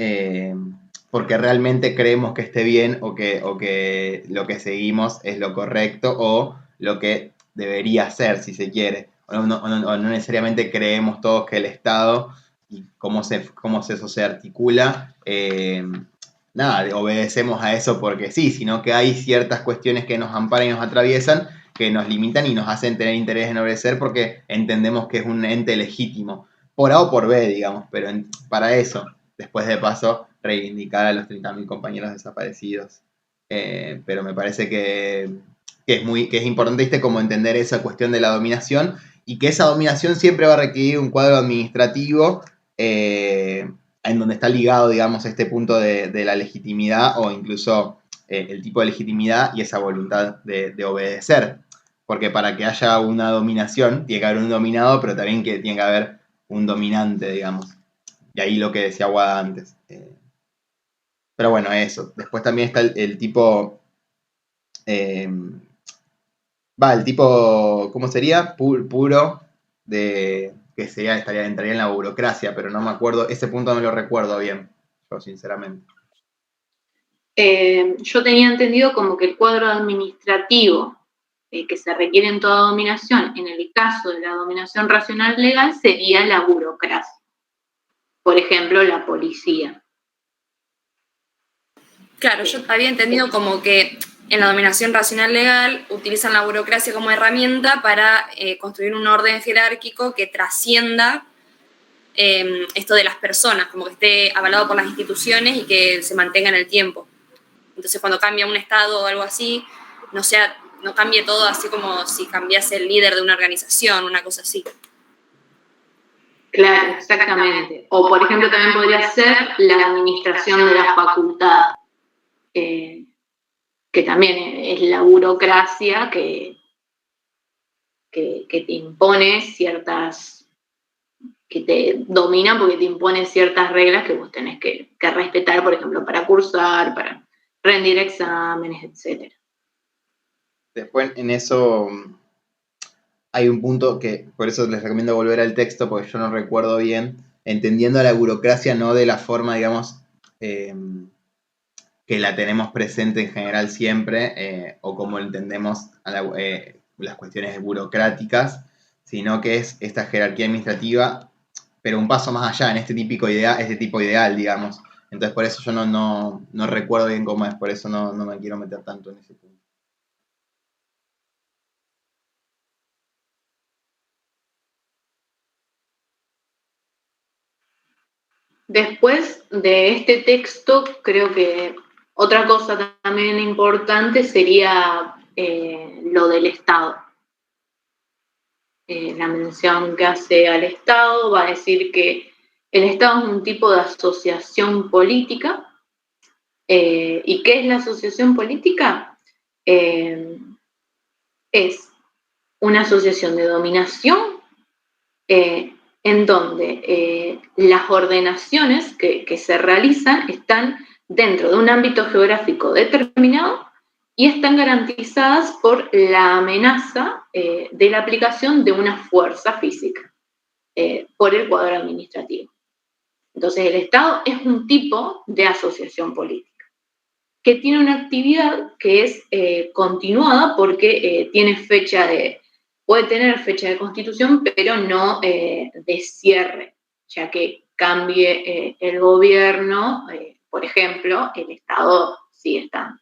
porque realmente creemos que esté bien o que lo que seguimos es lo correcto o lo que debería ser, si se quiere. O no necesariamente creemos todos que el Estado y cómo eso se articula, obedecemos a eso porque sí, sino que hay ciertas cuestiones que nos amparan y nos atraviesan, que nos limitan y nos hacen tener interés en obedecer porque entendemos que es un ente legítimo, por A o por B, digamos, pero para eso, después de paso, reivindicar a los 30.000 compañeros desaparecidos. Pero me parece que es importante, ¿viste? Como entender esa cuestión de la dominación y que esa dominación siempre va a requerir un cuadro administrativo en donde está ligado, digamos, este punto de la legitimidad o incluso el tipo de legitimidad y esa voluntad de obedecer. Porque para que haya una dominación, tiene que haber un dominado, pero también que tiene que haber un dominante, digamos. Y ahí lo que decía Wada antes. Pero bueno, eso. Después también está el tipo... el tipo, ¿cómo sería? Puro de que entraría en la burocracia, pero no me acuerdo, ese punto no lo recuerdo bien, yo sinceramente. Yo tenía entendido como que el cuadro administrativo que se requiere en toda dominación, en el caso de la dominación racional legal, sería la burocracia. Por ejemplo, la policía. Claro, yo había entendido como que en la dominación racional legal utilizan la burocracia como herramienta para construir un orden jerárquico que trascienda esto de las personas, como que esté avalado por las instituciones y que se mantenga en el tiempo. Entonces, cuando cambia un estado o algo así, no cambie todo así como si cambiase el líder de una organización, una cosa así. Claro, exactamente. O, por ejemplo, también podría ser la administración de la facultad. que también es la burocracia que te impone que te dominan porque te imponen ciertas reglas que vos tenés que respetar, por ejemplo, para cursar, para rendir exámenes, etc. Después en eso hay un punto que, por eso les recomiendo volver al texto, porque yo no recuerdo bien, entendiendo la burocracia no de la forma, digamos, que la tenemos presente en general siempre, o como entendemos las cuestiones burocráticas, sino que es esta jerarquía administrativa, pero un paso más allá en este tipo ideal, digamos. Entonces por eso yo no recuerdo bien cómo es, por eso no me quiero meter tanto en ese punto. Después de este texto, creo que otra cosa también importante sería lo del Estado. La mención que hace al Estado va a decir que el Estado es un tipo de asociación política. ¿Y qué es la asociación política? Es una asociación de dominación en donde las ordenaciones que se realizan están dentro de un ámbito geográfico determinado y están garantizadas por la amenaza de la aplicación de una fuerza física por el cuadro administrativo. Entonces, el Estado es un tipo de asociación política que tiene una actividad que es continuada porque puede tener fecha de constitución, pero no de cierre, ya que cambie el gobierno, por ejemplo, el Estado sigue estando.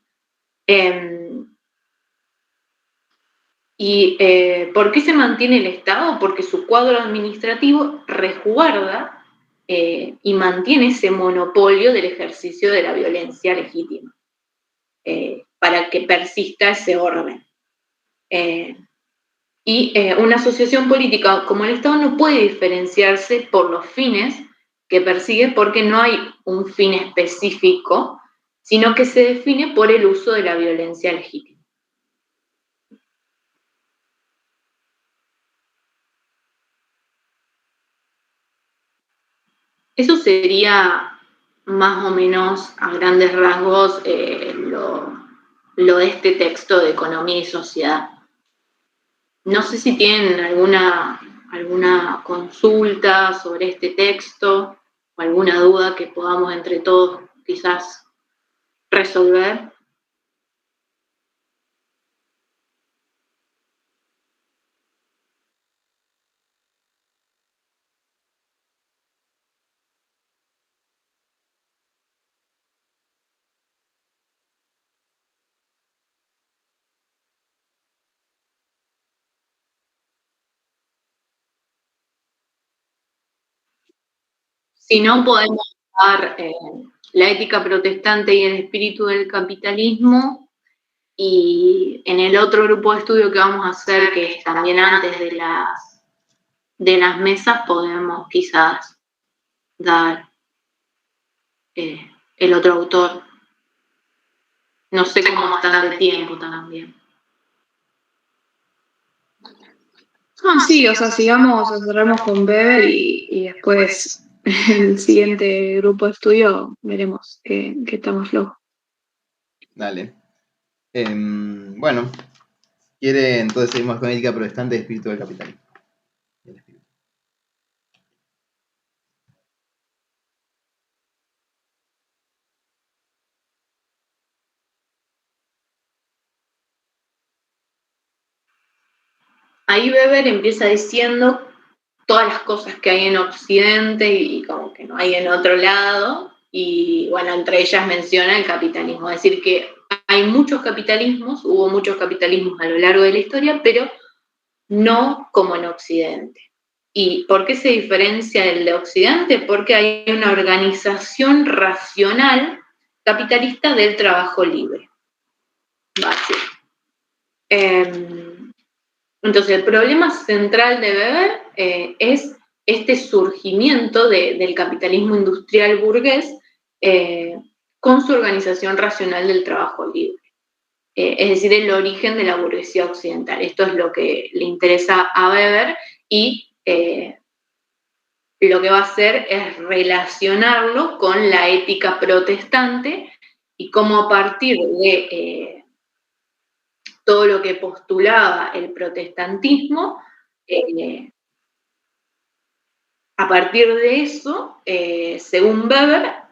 ¿Por qué se mantiene el Estado? Porque su cuadro administrativo resguarda y mantiene ese monopolio del ejercicio de la violencia legítima. Para que persista ese orden. Una asociación política como el Estado no puede diferenciarse por los fines que persigue porque no hay un fin específico, sino que se define por el uso de la violencia legítima. Eso sería más o menos a grandes rasgos lo de este texto de Economía y Sociedad. No sé si tienen alguna consulta sobre este texto o alguna duda que podamos entre todos quizás resolver. Si no, podemos dar la ética protestante y el espíritu del capitalismo, y en el otro grupo de estudio que vamos a hacer, que es también antes de las mesas, podemos quizás dar el otro autor. No sé cómo están de tiempo también. Sí, o sea, sigamos, cerramos con Weber y después el siguiente grupo de estudio veremos que estamos flojos. Dale. Bueno, quiere entonces seguimos con ética protestante y espíritu del capitalismo. Ahí Weber empieza diciendo todas las cosas que hay en Occidente y como que no hay en otro lado, y bueno, entre ellas menciona el capitalismo, es decir, que hay muchos capitalismos, hubo muchos capitalismos a lo largo de la historia, pero no como en Occidente. ¿Y por qué se diferencia el de Occidente? Porque hay una organización racional capitalista del trabajo libre. Básico. Entonces, el problema central de Weber es este surgimiento del capitalismo industrial burgués con su organización racional del trabajo libre. Es decir, el origen de la burguesía occidental. Esto es lo que le interesa a Weber y lo que va a hacer es relacionarlo con la ética protestante y cómo a partir de todo lo que postulaba el protestantismo, a partir de eso, según Weber,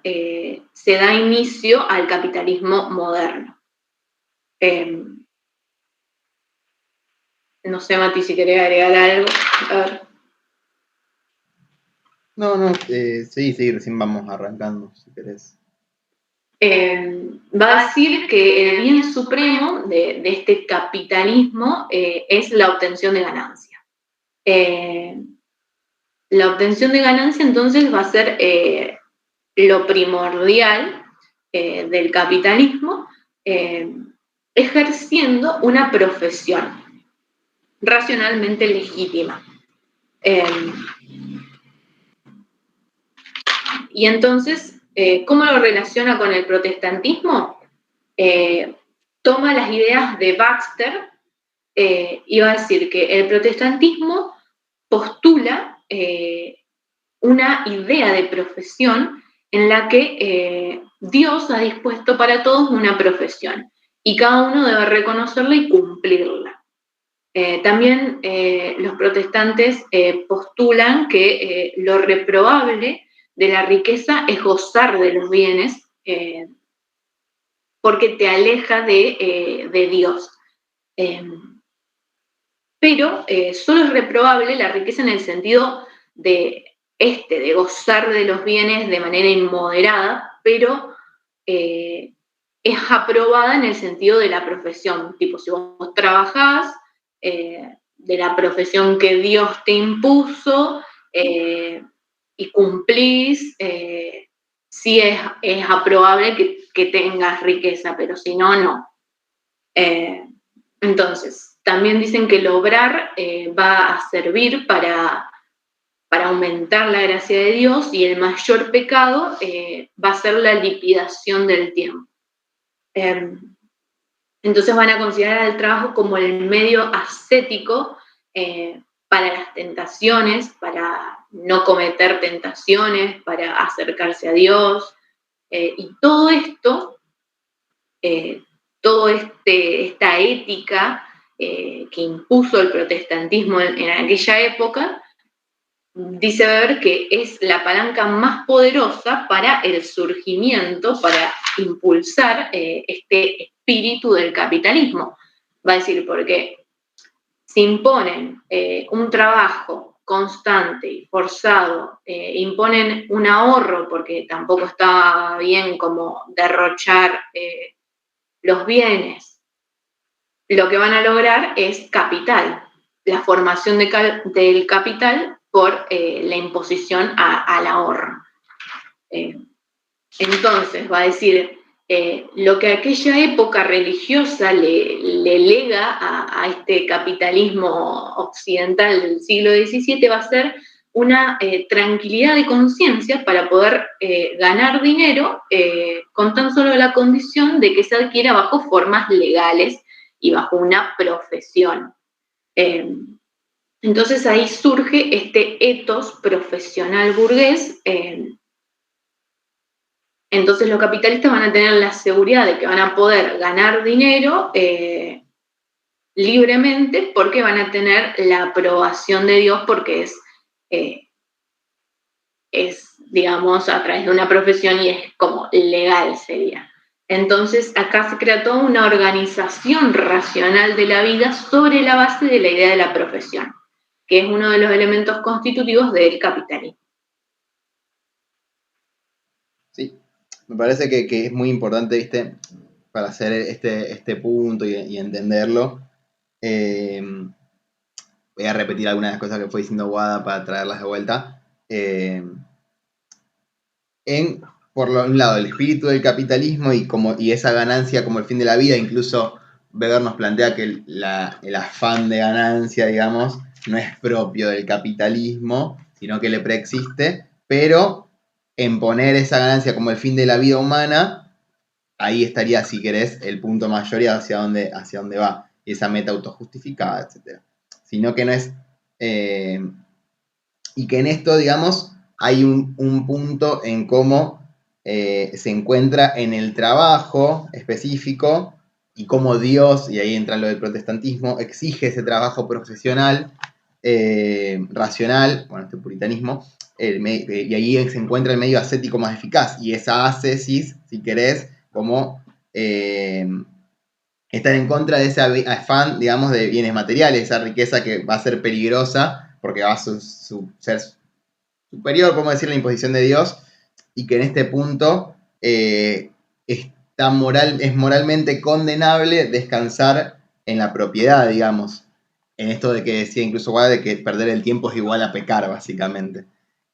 se da inicio al capitalismo moderno. No sé, Mati, si querés agregar algo. A ver. No, sí, recién vamos arrancando, si querés. Va a decir que el bien supremo de este capitalismo es la obtención de ganancia. La obtención de ganancia entonces va a ser lo primordial del capitalismo, ejerciendo una profesión racionalmente legítima. Y entonces, ¿cómo lo relaciona con el protestantismo? Toma las ideas de Baxter y va a decir que el protestantismo postula una idea de profesión en la que Dios ha dispuesto para todos una profesión y cada uno debe reconocerla y cumplirla. También los protestantes postulan que lo reprobable de la riqueza es gozar de los bienes porque te aleja de Dios. Pero solo es reprobable la riqueza en el sentido de gozar de los bienes de manera inmoderada, pero es aprobada en el sentido de la profesión. Tipo, si vos trabajás de la profesión que Dios te impuso y cumplís, sí es aprobable que tengas riqueza, pero si no, no. Entonces, también dicen que el obrar va a servir para aumentar la gracia de Dios y el mayor pecado va a ser la liquidación del tiempo. Entonces van a considerar el trabajo como el medio ascético para las tentaciones, para no cometer tentaciones, para acercarse a Dios. Y todo esto, esta ética que impuso el protestantismo en aquella época, dice Weber que es la palanca más poderosa para el surgimiento, para impulsar este espíritu del capitalismo. Va a decir, porque si imponen un trabajo constante y forzado, imponen un ahorro, porque tampoco está bien como derrochar los bienes, lo que van a lograr es capital, la formación del capital por la imposición al ahorro. Entonces, va a decir, lo que aquella época religiosa le lega a este capitalismo occidental del siglo XVII va a ser una tranquilidad de conciencia para poder ganar dinero con tan solo la condición de que se adquiera bajo formas legales y bajo una profesión. Entonces ahí surge este ethos profesional burgués. Entonces los capitalistas van a tener la seguridad de que van a poder ganar dinero libremente porque van a tener la aprobación de Dios porque es, digamos, a través de una profesión y es como legal sería. Entonces acá se crea toda una organización racional de la vida sobre la base de la idea de la profesión, que es uno de los elementos constitutivos del capitalismo. Sí, me parece que es muy importante, ¿viste? Para hacer este punto y entenderlo. Voy a repetir algunas de las cosas que fue diciendo Guada para traerlas de vuelta. Por un lado, el espíritu del capitalismo y esa ganancia como el fin de la vida, incluso Weber nos plantea que el afán de ganancia, digamos, no es propio del capitalismo, sino que le preexiste, pero en poner esa ganancia como el fin de la vida humana, ahí estaría, si querés, el punto mayor y hacia dónde va, y esa meta autojustificada, etc. Sino que no es... y que en esto, digamos, hay un punto en cómo se encuentra en el trabajo específico y cómo Dios, y ahí entra lo del protestantismo, exige ese trabajo profesional, racional, bueno, este puritanismo, y ahí se encuentra el medio ascético más eficaz, y esa ascesis, si querés, como estar en contra de ese afán, digamos, de bienes materiales, esa riqueza que va a ser peligrosa, porque va a ser superior, podemos decir, la imposición de Dios, y que en este punto es moralmente condenable descansar en la propiedad, digamos, en esto de que decía incluso de que perder el tiempo es igual a pecar, básicamente.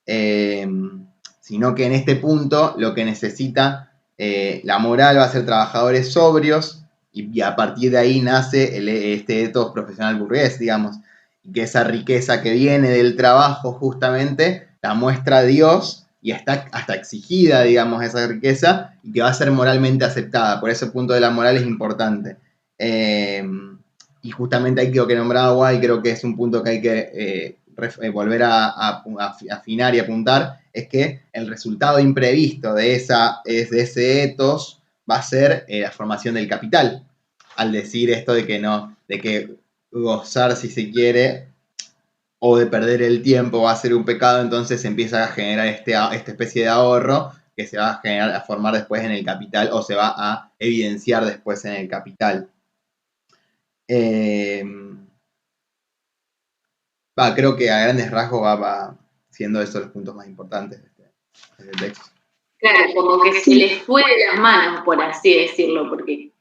Sino que en este punto lo que necesita la moral va a ser trabajadores sobrios, y a partir de ahí nace este ethos profesional burgués, digamos, y que esa riqueza que viene del trabajo justamente la muestra Dios y está hasta exigida, digamos, esa riqueza, y que va a ser moralmente aceptada. Por ese punto de la moral es importante. Y justamente ahí creo que nombraba, y creo que es un punto que hay que volver a afinar y apuntar, es que el resultado imprevisto de ese ethos va a ser la formación del capital. Al decir esto de que no, de que gozar, si se quiere, o de perder el tiempo va a ser un pecado, entonces se empieza a generar esta especie de ahorro que se va a formar después en el capital, o se va a evidenciar después en el capital. Creo que a grandes rasgos va siendo esos los puntos más importantes de este texto. Claro, como que se les fue de las manos, por así decirlo, porque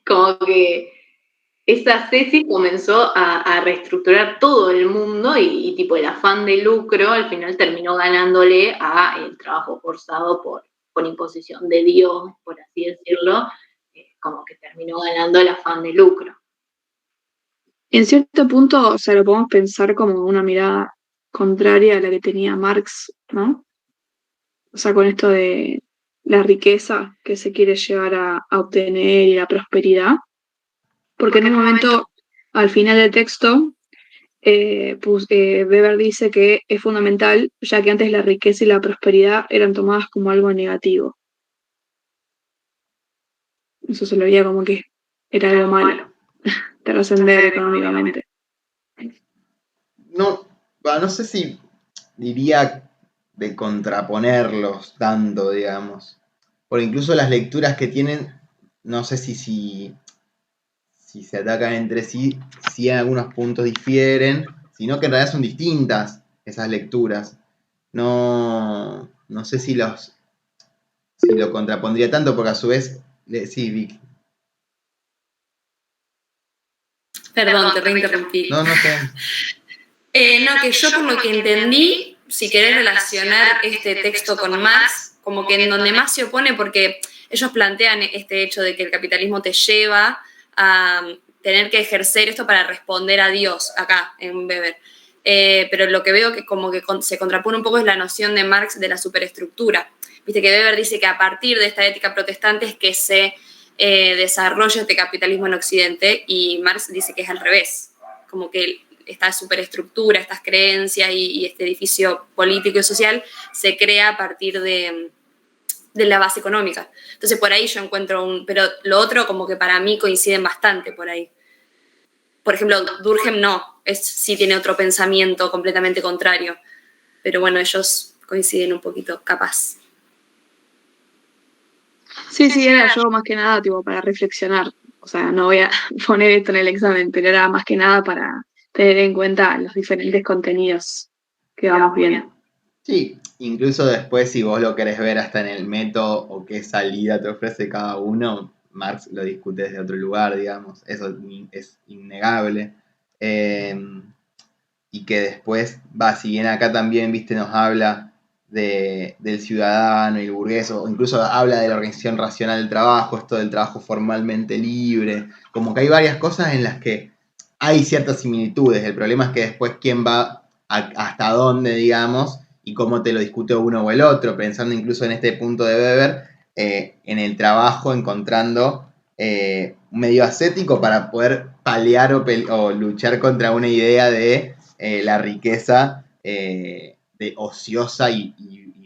como que esa Ceci comenzó a reestructurar todo el mundo y tipo el afán de lucro al final terminó ganándole a el trabajo forzado por imposición de Dios, por así decirlo, como que terminó ganando el afán de lucro. En cierto punto, o sea, lo podemos pensar como una mirada contraria a la que tenía Marx, ¿no? O sea, con esto de la riqueza que se quiere llegar a obtener y la prosperidad. Porque en un momento, al final del texto, Weber dice que es fundamental, ya que antes la riqueza y la prosperidad eran tomadas como algo negativo. Eso se lo veía como que era algo malo, trascender económicamente. No sé si diría de contraponerlos tanto, digamos. Porque incluso las lecturas que tienen, no sé si se atacan entre sí, si en algunos puntos difieren, sino que en realidad son distintas esas lecturas. No sé si lo contrapondría tanto, porque a su vez, sí, Vicky. Perdón, te reinterrumpí. No sé. No, que yo por lo que entendí, si querés relacionar este texto con Marx, como que en donde más se opone, porque ellos plantean este hecho de que el capitalismo te lleva a tener que ejercer esto para responder a Dios, acá en Weber. Pero lo que veo que como que se contrapone un poco es la noción de Marx de la superestructura. Viste que Weber dice que a partir de esta ética protestante es que se desarrolla este capitalismo en Occidente, y Marx dice que es al revés, como que esta superestructura, estas creencias y este edificio político y social se crea a partir de la base económica. Entonces por ahí yo encuentro pero lo otro como que para mí coinciden bastante por ahí. Por ejemplo, Durkheim sí tiene otro pensamiento completamente contrario, pero bueno, ellos coinciden un poquito, capaz. Sí, era yo más que nada tipo para reflexionar. O sea, no voy a poner esto en el examen, pero era más que nada para tener en cuenta los diferentes contenidos que vamos viendo. Sí, incluso después, si vos lo querés ver hasta en el método o qué salida te ofrece cada uno, Marx lo discute desde otro lugar, digamos, eso es innegable. Y que después, si bien acá también, viste, nos habla del ciudadano y el burgués, o incluso habla de la organización racional del trabajo, esto del trabajo formalmente libre, como que hay varias cosas en las que hay ciertas similitudes. El problema es que después quién va hasta dónde, digamos, y cómo te lo discute uno o el otro, pensando incluso en este punto de Weber, en el trabajo encontrando un medio ascético para poder paliar o luchar contra una idea de la riqueza de ociosa y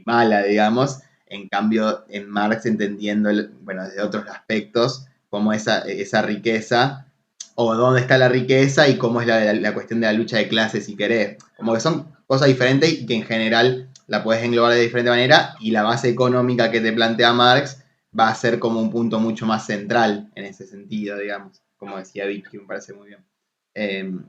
mala, digamos. En cambio, en Marx entendiendo, desde otros aspectos, cómo esa riqueza, o dónde está la riqueza y cómo es la cuestión de la lucha de clases, si querés. Como que son cosas diferentes y que en general la puedes englobar de diferente manera, y la base económica que te plantea Marx va a ser como un punto mucho más central en ese sentido, digamos, como decía Vicky, me parece muy bien.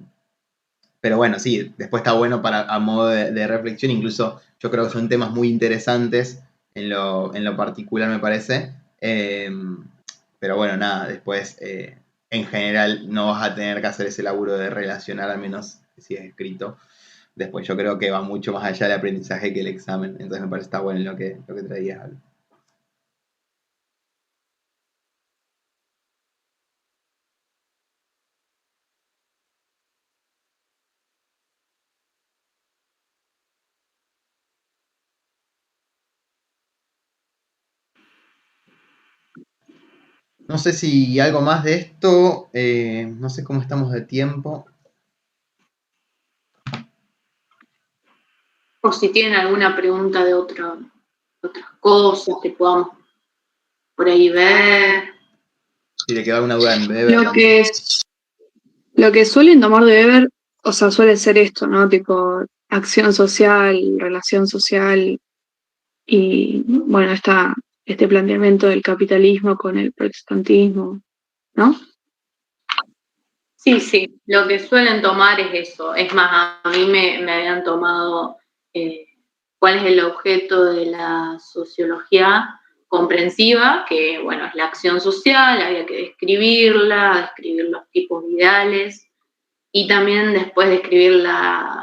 Pero bueno, sí, después está bueno a modo de reflexión, incluso yo creo que son temas muy interesantes en lo particular, me parece. Pero bueno, nada, después en general no vas a tener que hacer ese laburo de relacionar, al menos si es escrito. Después yo creo que va mucho más allá del aprendizaje que el examen, entonces me parece que está bueno lo que traías. No sé si algo más de esto, no sé cómo estamos de tiempo. O si tienen alguna pregunta de otras cosas que podamos por ahí ver. Si le queda alguna duda en Weber. Lo que suelen tomar de Weber, o sea, suele ser esto, ¿no? Tipo, acción social, relación social, y bueno, este planteamiento del capitalismo con el protestantismo, ¿no? Sí, lo que suelen tomar es eso. Es más, a mí me habían tomado cuál es el objeto de la sociología comprensiva, que bueno, es la acción social, había que describir los tipos ideales, y también después describir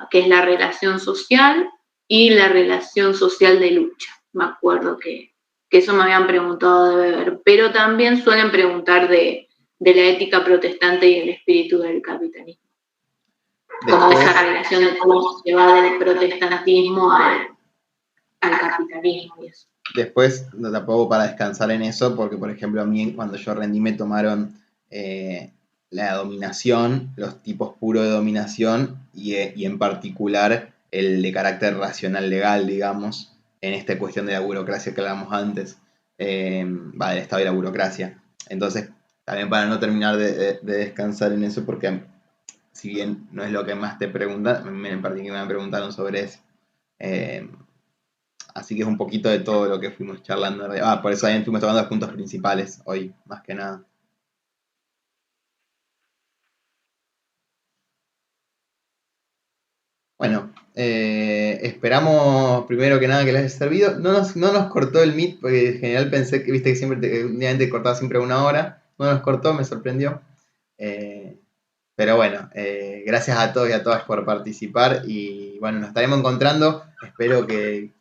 qué es la relación social y la relación social de lucha. Me acuerdo que eso me habían preguntado de Weber, pero también suelen preguntar de la ética protestante y el espíritu del capitalismo. Como esa relación de cómo se va del protestantismo al capitalismo y eso. Después, no tampoco para descansar en eso, porque por ejemplo a mí cuando yo rendí me tomaron la dominación, los tipos puros de dominación y en particular el de carácter racional legal, digamos, en esta cuestión de la burocracia que hablábamos antes, del Estado y la burocracia. Entonces, también para no terminar de descansar en eso, porque si bien no es lo que más te preguntan, en particular me preguntaron sobre eso. Así que es un poquito de todo lo que fuimos charlando. Por eso también fuimos tocando los puntos principales hoy, más que nada. Bueno, esperamos primero que nada que les haya servido. No nos cortó el Meet, porque en general pensé que, viste que siempre últimamente cortaba siempre 1 hora. No nos cortó, me sorprendió. Pero bueno, gracias a todos y a todas por participar. Y bueno, nos estaremos encontrando. Espero que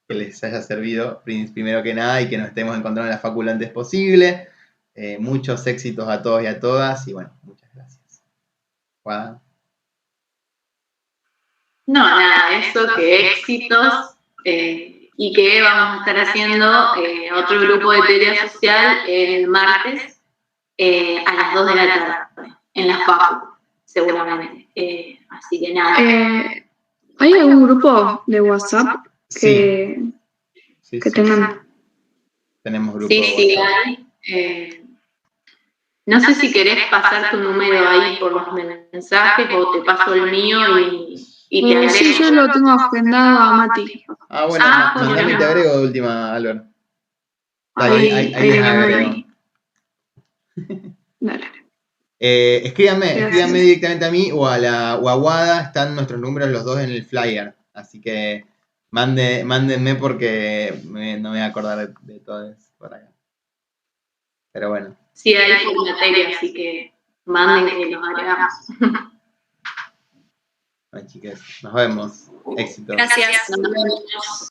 les haya servido primero que nada y que nos estemos encontrando en la facu lo antes posible. Muchos éxitos a todos y a todas. Y bueno, muchas gracias. Juan. No, nada, eso, que éxitos y que vamos a estar haciendo otro grupo de teoría social el martes a las 2 de la tarde en la facu, seguramente. Así que nada. ¿Hay algún grupo de WhatsApp que tengan? Tenemos grupo de WhatsApp. hay. No sé si querés pasar tu número ahí por los mensajes o te paso el mío y te agrego. Sí, yo lo tengo agendado a Mati. Bueno, mandame y te agrego de última, Álvaro. Ahí les agrego. Dale. Escríbanme directamente a mí o a Wada, están nuestros números los dos en el flyer. Así que mándenme porque no me voy a acordar de todo eso por acá. Pero bueno. Sí, hay por materia, así que manden que los agregamos. Bueno, chicas, nos vemos. Éxito. Gracias. Nos vemos.